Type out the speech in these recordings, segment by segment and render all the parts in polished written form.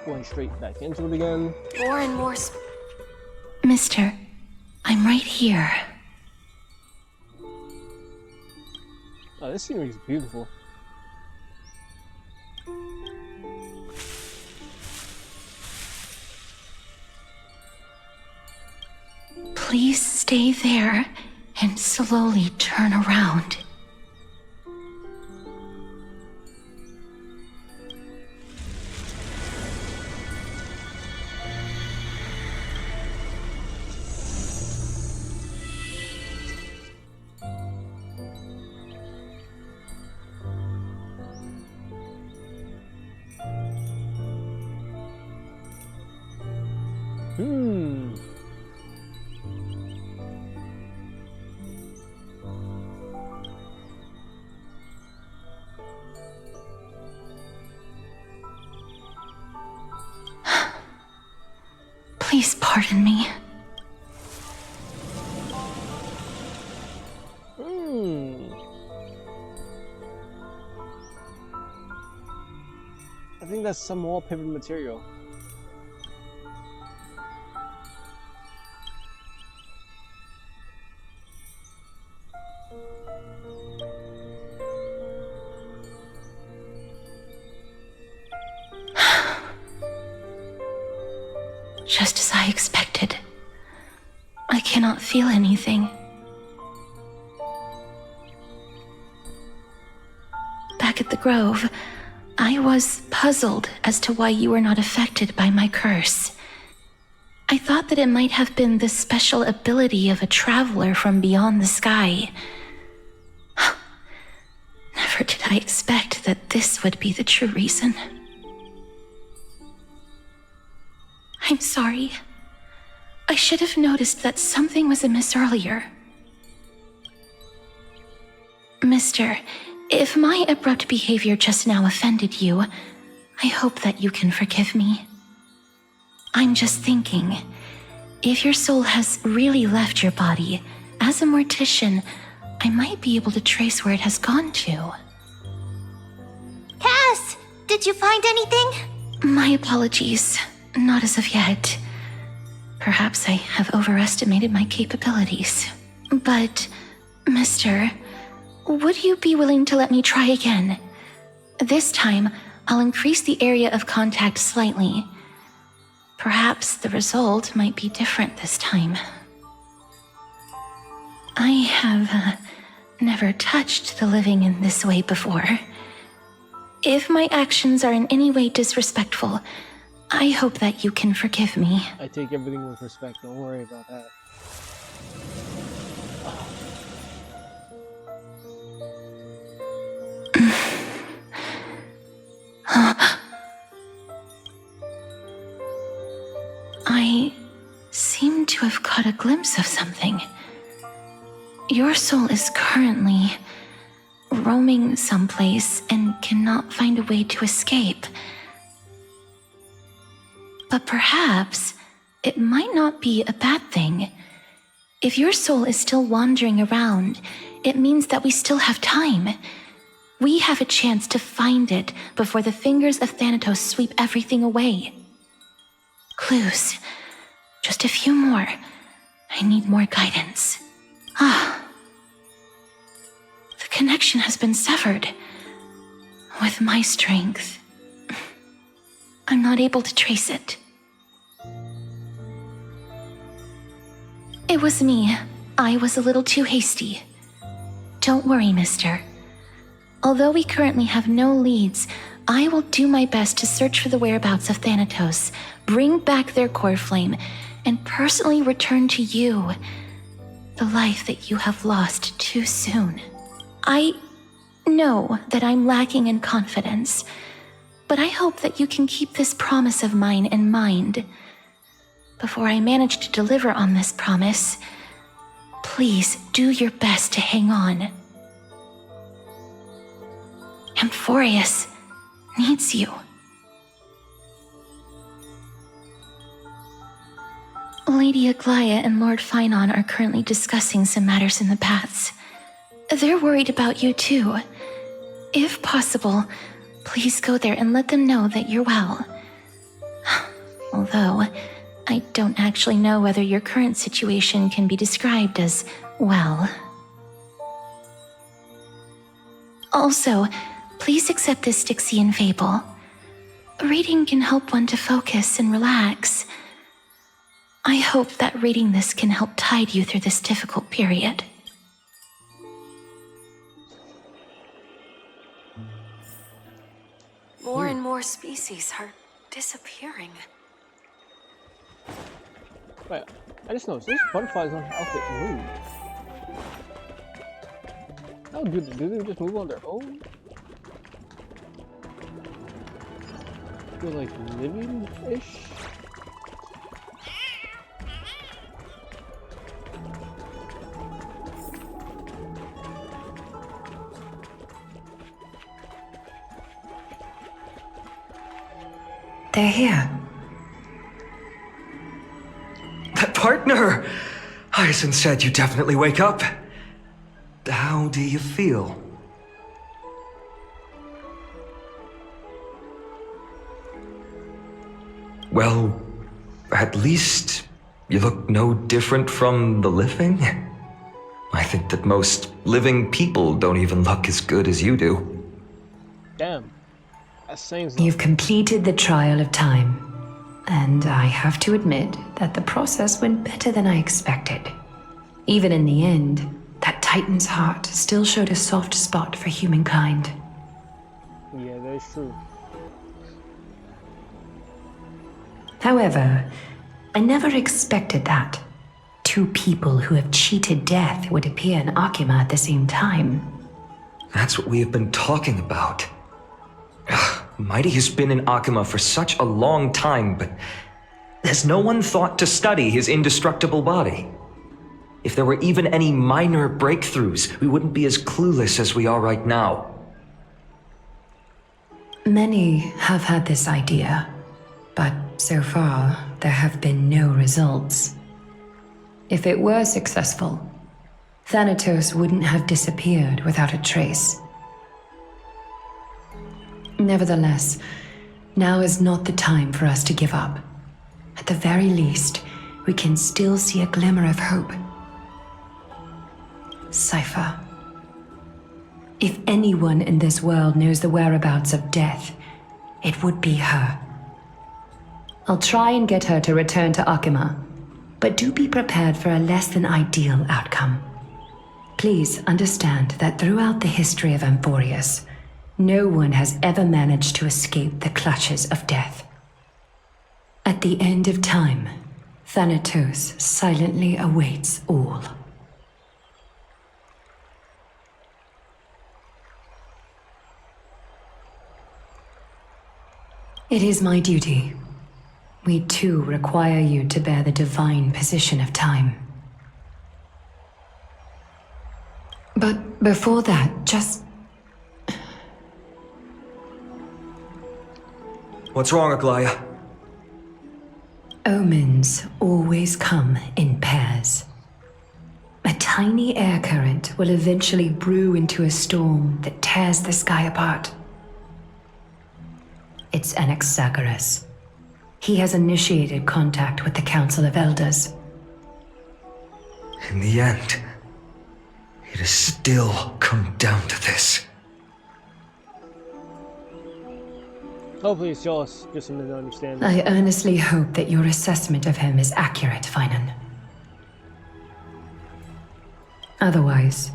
Going straight back into it again. More and more Mister, I'm right here. Oh, this scenery is beautiful. Please stay there and slowly turn around. Please pardon me. I think that's some wallpaper material. Just as I expected. I cannot feel anything. Back at the Grove, I was puzzled as to why you were not affected by my curse. I thought that it might have been the special ability of a traveler from beyond the sky. Never did I expect that this would be the true reason. I'm sorry. I should have noticed that something was amiss earlier. Mister, if my abrupt behavior just now offended you, I hope that you can forgive me. I'm just thinking, if your soul has really left your body, as a mortician, I might be able to trace where it has gone to. Cass! Did you find anything? My apologies. Not as of yet. Perhaps I have overestimated my capabilities. But, Mister, would you be willing to let me try again? This time, I'll increase the area of contact slightly. Perhaps the result might be different this time. I have never touched the living in this way before. If my actions are in any way disrespectful, I hope that you can forgive me. I take everything with respect, don't worry about that. I seem to have caught a glimpse of something. Your soul is currently roaming someplace and cannot find a way to escape. But perhaps it might not be a bad thing. If your soul is still wandering around, it means that we still have time. We have a chance to find it before the fingers of Thanatos sweep everything away. Clues. Just a few more. I need more guidance. The connection has been severed. With my strength, I'm not able to trace it. It was me. I was a little too hasty. Don't worry, mister. Although we currently have no leads, I will do my best to search for the whereabouts of Thanatos, bring back their core flame, and personally return to you the life that you have lost too soon. I know that I'm lacking in confidence, but I hope that you can keep this promise of mine in mind. Before I manage to deliver on this promise, please do your best to hang on. Amphorius needs you. Lady Aglaia and Lord Finon are currently discussing some matters in the paths. They're worried about you too. If possible, please go there and let them know that you're well. Although, I don't actually know whether your current situation can be described as well. Also, please accept this Styxian fable. Reading can help one to focus and relax. I hope that reading this can help tide you through this difficult period. More and more species are disappearing. Wait, I just noticed those butterflies on her outfit move. Oh, do they just move on their own? Feel like living-ish? They're here. That partner! Hyacinth said you definitely wake up. How do you feel? Well, at least you look no different from the living. I think that most living people don't even look as good as you do. Damn. That saying something. You've completed the trial of time. And I have to admit that the process went better than I expected. Even in the end, that Titan's heart still showed a soft spot for humankind. Yeah, that's true. However, I never expected that. Two people who have cheated death would appear in Akima at the same time. That's what we have been talking about. Mighty has been in Akima for such a long time, but has no one thought to study his indestructible body? If there were even any minor breakthroughs, we wouldn't be as clueless as we are right now. Many have had this idea, but so far there have been no results. If it were successful, Thanatos wouldn't have disappeared without a trace. Nevertheless, now is not the time for us to give up. At the very least, we can still see a glimmer of hope. Cypher. If anyone in this world knows the whereabouts of death, it would be her. I'll try and get her to return to Akima, but do be prepared for a less than ideal outcome. Please understand that throughout the history of Amphorius, no one has ever managed to escape the clutches of death. At the end of time, Thanatos silently awaits all. It is my duty. We too require you to bear the divine position of time. But before that, just... What's wrong, Aglaya? Omens always come in pairs. A tiny air current will eventually brew into a storm that tears the sky apart. It's Anaxagoras. He has initiated contact with the Council of Elders. In the end, it has still come down to this. Hopefully it's just a misunderstanding. I earnestly hope that your assessment of him is accurate, Finan. Otherwise,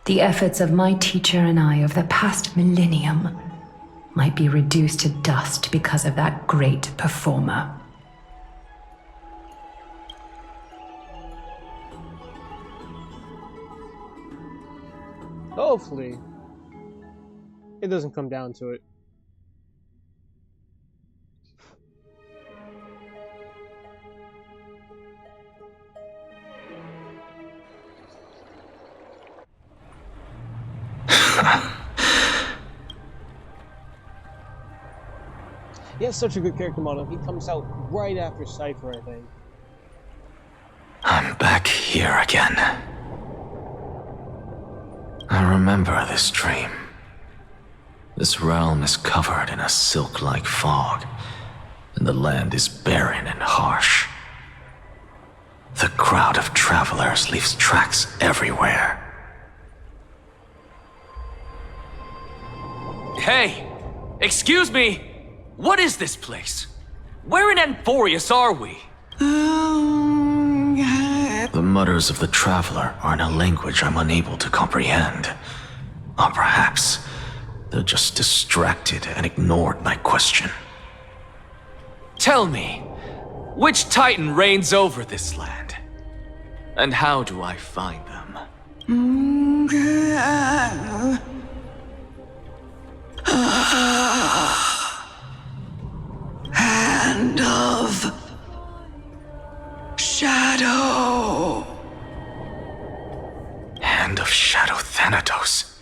the efforts of my teacher and I of the past millennium might be reduced to dust because of that great performer. Hopefully it doesn't come down to it. He has such a good character model. He comes out right after Cypher, I think. I'm back here again. I remember this dream. This realm is covered in a silk-like fog, and the land is barren and harsh. The crowd of travelers leaves tracks everywhere. Hey! Excuse me! What is this place? Where in Anthorius are we? The mutters of the traveler are in a language I'm unable to comprehend. Or perhaps they're just distracted and ignored my question. Tell me, which Titan reigns over this land? And how do I find them? Hand of Shadow. Hand of Shadow Thanatos.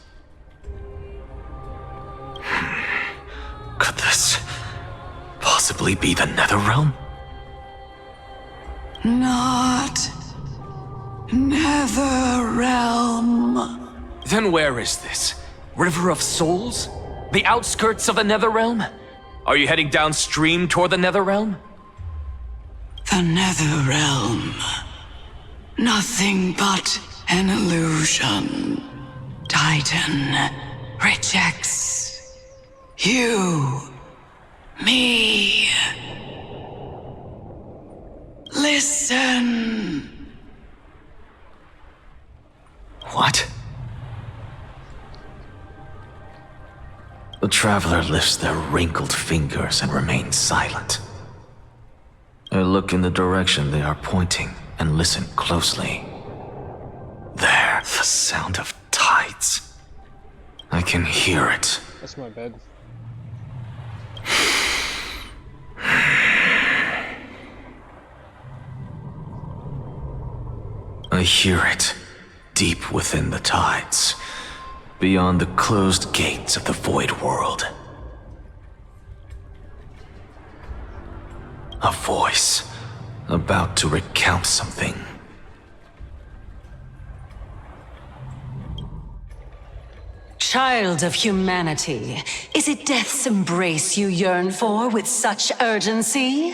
Could this possibly be the Netherrealm? Not Netherrealm. Then where is this? River of Souls? The outskirts of the Netherrealm? Are you heading downstream toward the Netherrealm? The Netherrealm. Nothing but an illusion. Titan rejects you, me. Listen. What? The traveler lifts their wrinkled fingers and remains silent. I look in the direction they are pointing and listen closely. There, the sound of tides. I can hear it. That's my bed. I hear it, deep within the tides, beyond the closed gates of the void world. A voice, about to recount something. Child of humanity, is it death's embrace you yearn for with such urgency?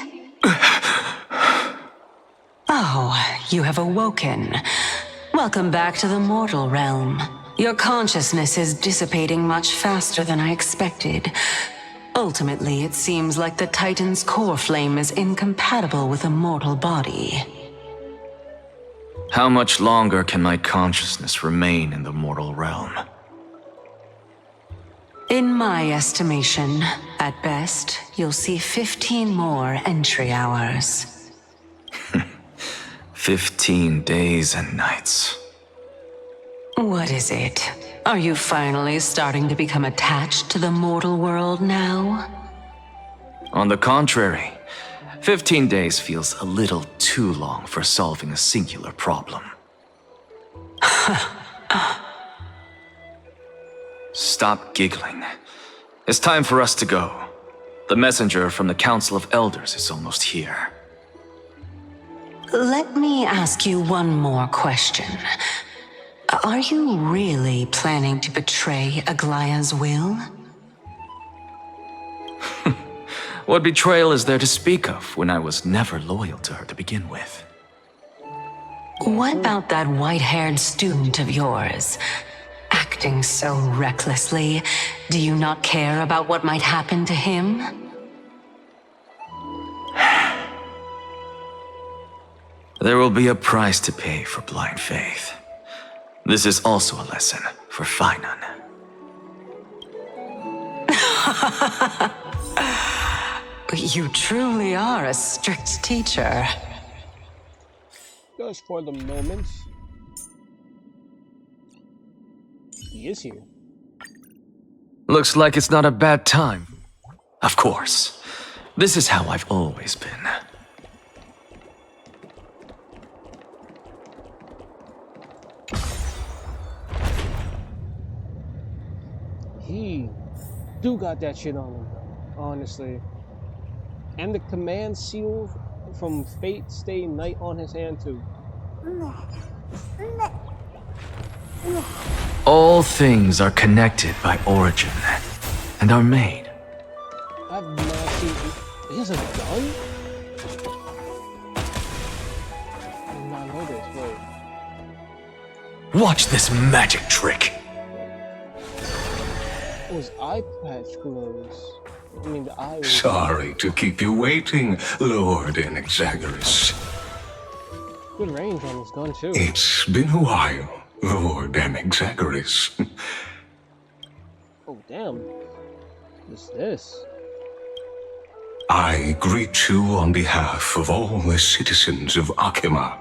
Oh, you have awoken. Welcome back to the mortal realm. Your consciousness is dissipating much faster than I expected. Ultimately, it seems like the Titan's core flame is incompatible with a mortal body. How much longer can my consciousness remain in the mortal realm? In my estimation, at best, you'll see 15 more entry hours. 15 days and nights. What is it? Are you finally starting to become attached to the mortal world now? On the contrary, 15 days feels a little too long for solving a singular problem. Stop giggling. It's time for us to go. The messenger from the Council of Elders is almost here. Let me ask you one more question. Are you really planning to betray Aglaya's will? What betrayal is there to speak of when I was never loyal to her to begin with? What about that white-haired student of yours? Acting so recklessly, do you not care about what might happen to him? There will be a price to pay for blind faith. This is also a lesson for Finan. You truly are a strict teacher. Just for the moment. He is here. Looks like it's not a bad time. Of course. This is how I've always been. He do got that shit on him, honestly. And the command seal from Fate Stay Night on his hand too. All things are connected by origin and are made. I've not seen He has a gun? I did not know this. Wait. Watch this magic trick. Oh, his eye patch glows. I mean, the eye was... Sorry to keep you waiting, Lord Anaxas. Good range on his gun, too. It's been a while, Lord Anaxas. Oh, damn. What's this? I greet you on behalf of all the citizens of Akima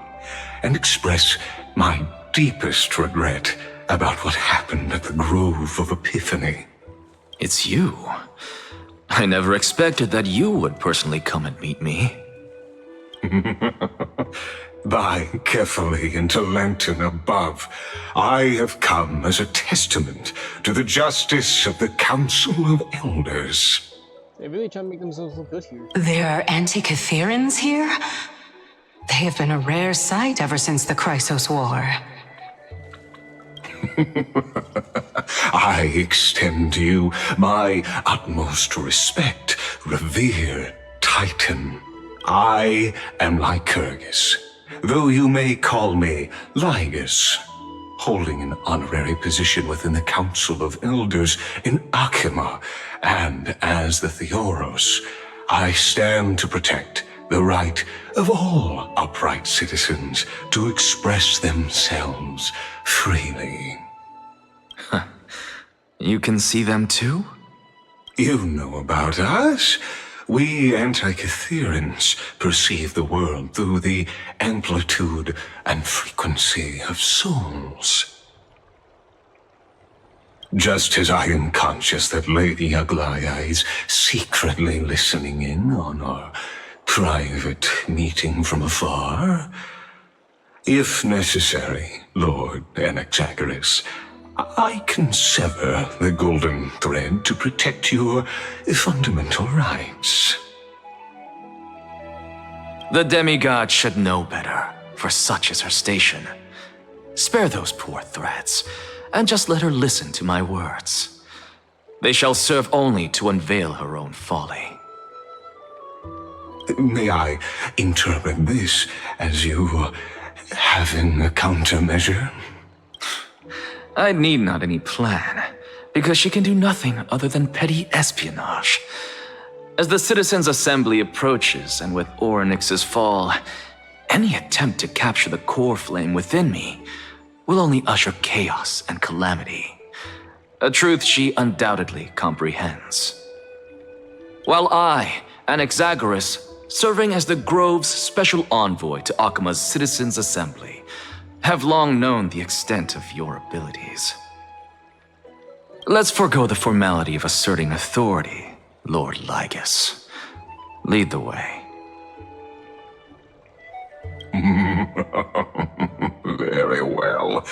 and express my deepest regret about what happened at the Grove of Epiphany. It's you. I never expected that you would personally come and meet me. By carefully into Lantern above, I have come as a testament to the justice of the Council of Elders. They really try to make themselves look good here. There are anti-Catherians here? They have been a rare sight ever since the Chrysos War. I extend to you my utmost respect, revere, Titan. I am Lycurgus, though you may call me Lygus, holding an honorary position within the Council of Elders in Akima, and as the Theoros, I stand to protect the right of all upright citizens to express themselves freely. You can see them too? You know about us. We anti-Catherians perceive the world through the amplitude and frequency of souls. Just as I am conscious that Lady Aglaya is secretly listening in on our private meeting from afar, if necessary, Lord Anaxas, I can sever the golden thread to protect your fundamental rights. The demigod should know better, for such is her station. Spare those poor threats, and just let her listen to my words. They shall serve only to unveil her own folly. May I interpret this as you having a countermeasure? I need not any plan, because she can do nothing other than petty espionage. As the Citizens' Assembly approaches, and with Orynyx's fall, any attempt to capture the core flame within me will only usher chaos and calamity. A truth she undoubtedly comprehends. While I, Anaxagoras, serving as the Grove's special envoy to Akima's Citizens' Assembly, have long known the extent of your abilities. Let's forego the formality of asserting authority, Lord Lygus. Lead the way. Very well.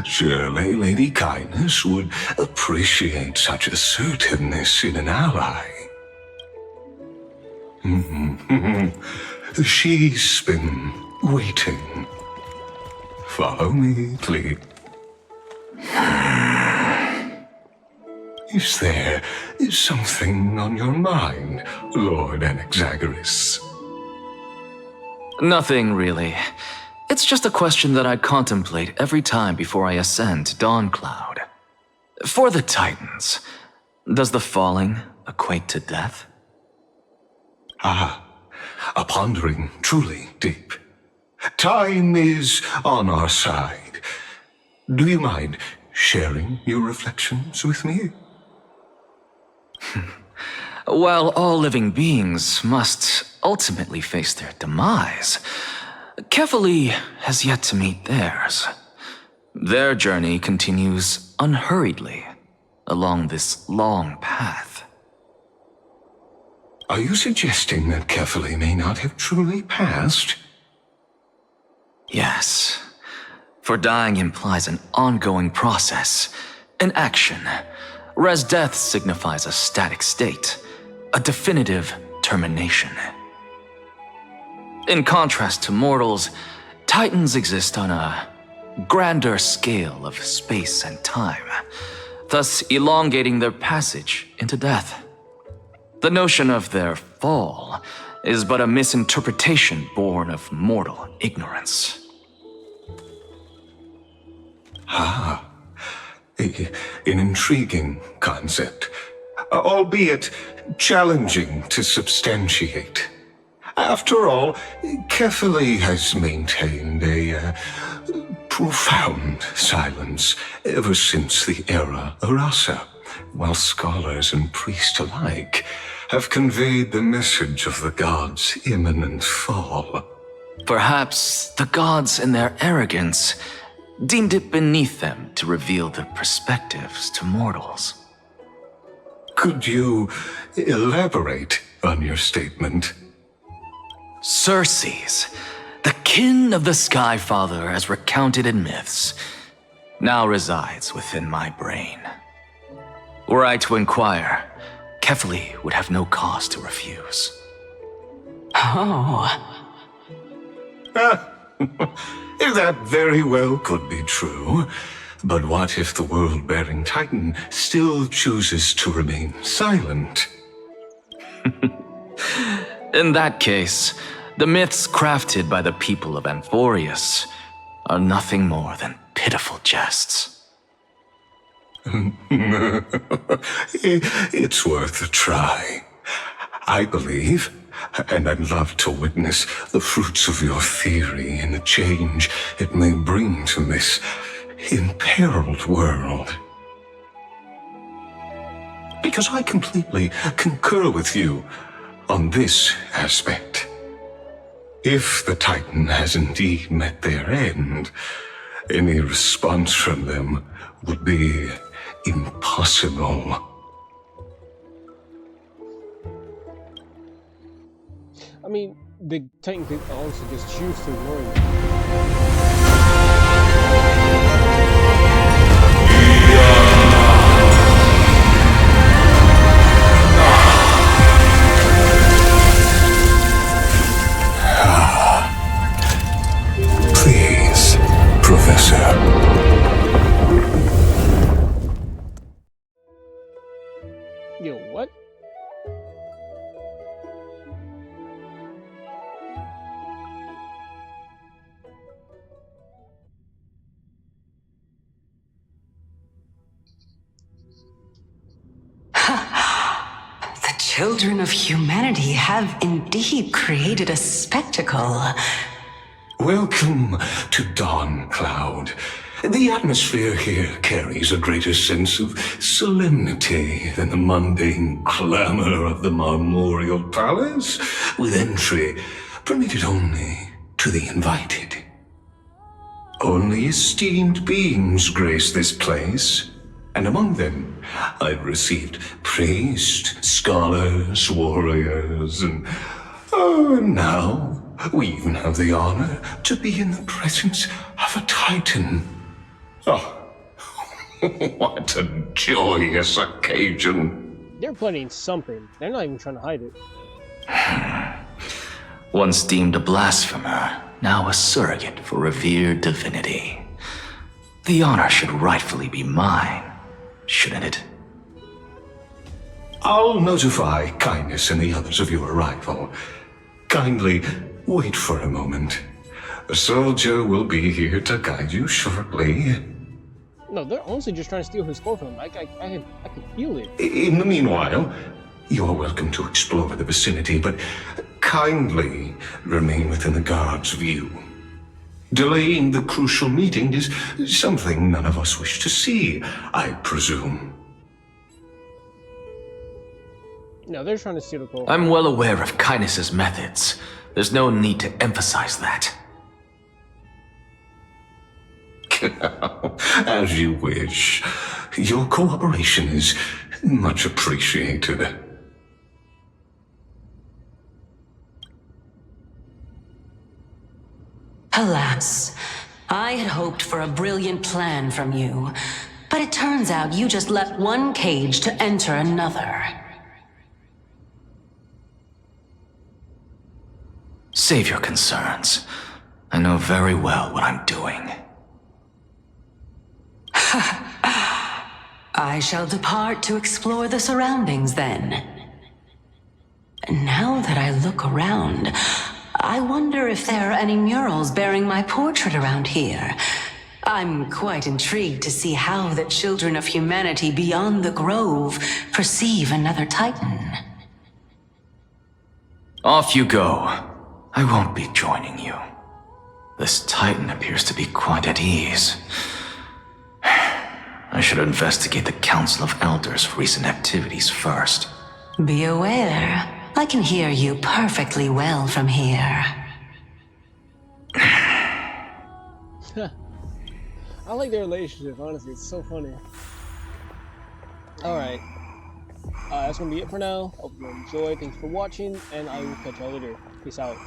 Surely Lady Kindness would appreciate such assertiveness in an ally. She's been waiting. Follow me, please. Is there something on your mind, Lord Anaxagoras? Nothing, really. It's just a question that I contemplate every time before I ascend to Dawncloud. For the Titans, does the falling equate to death? Ah, a pondering truly deep. Time is on our side. Do you mind sharing your reflections with me? While all living beings must ultimately face their demise, Kefali has yet to meet theirs. Their journey continues unhurriedly along this long path. Are you suggesting that Kefali may not have truly passed? Yes, for dying implies an ongoing process, an action, whereas death signifies a static state, a definitive termination. In contrast to mortals, Titans exist on a grander scale of space and time, thus elongating their passage into death. The notion of their fall is but a misinterpretation born of mortal ignorance. Ah, an intriguing concept, albeit challenging to substantiate. After all, Kefali has maintained a profound silence ever since the era Arasa, while scholars and priests alike have conveyed the message of the gods' imminent fall. Perhaps the gods, in their arrogance, deemed it beneath them to reveal their perspectives to mortals. Could you elaborate on your statement? Circes, the kin of the Sky Father as recounted in myths, now resides within my brain. Were I to inquire, Kefali would have no cause to refuse. Oh. That very well could be true. But what if the world-bearing Titan still chooses to remain silent? In that case, the myths crafted by the people of Amphorius are nothing more than pitiful jests. It's worth a try. I believe, and I'd love to witness the fruits of your theory and the change it may bring to this imperiled world. Because I completely concur with you on this aspect. If the Titan has indeed met their end, any response from them would be impossible. I mean, the Titan could also just choose to ignore you. Please, Professor. Yo, what? The children of humanity have indeed created a spectacle. Welcome to Dawn Cloud. The atmosphere here carries a greater sense of solemnity than the mundane clamor of the Marmorial Palace, with entry permitted only to the invited. Only esteemed beings grace this place, and among them I've received priests, scholars, warriors, and now we even have the honor to be in the presence of a Titan. Oh, what a joyous occasion. They're planning something. They're not even trying to hide it. Once deemed a blasphemer, now a surrogate for revered divinity. The honor should rightfully be mine, shouldn't it? I'll notify Kindness and the others of your arrival. Kindly wait for a moment. A soldier will be here to guide you shortly. No, they're honestly just trying to steal his core from him. I can feel it. In the meanwhile, you are welcome to explore the vicinity, but kindly remain within the guard's view. Delaying the crucial meeting is something none of us wish to see, I presume. No, they're trying to steal the core. I'm well aware of Kindness's methods. There's no need to emphasize that. As you wish. Your cooperation is much appreciated. Alas, I had hoped for a brilliant plan from you, but it turns out you just left one cage to enter another. Save your concerns. I know very well what I'm doing. I shall depart to explore the surroundings then. Now that I look around, I wonder if there are any murals bearing my portrait around here. I'm quite intrigued to see how the children of humanity beyond the grove perceive another Titan. Off you go. I won't be joining you. This Titan appears to be quite at ease. I should investigate the Council of Elders' recent activities first. Be aware, I can hear you perfectly well from here. I like their relationship, honestly. It's so funny. Alright. That's gonna be it for now. Hope you enjoyed. Thanks for watching, and I will catch y'all later. Peace out.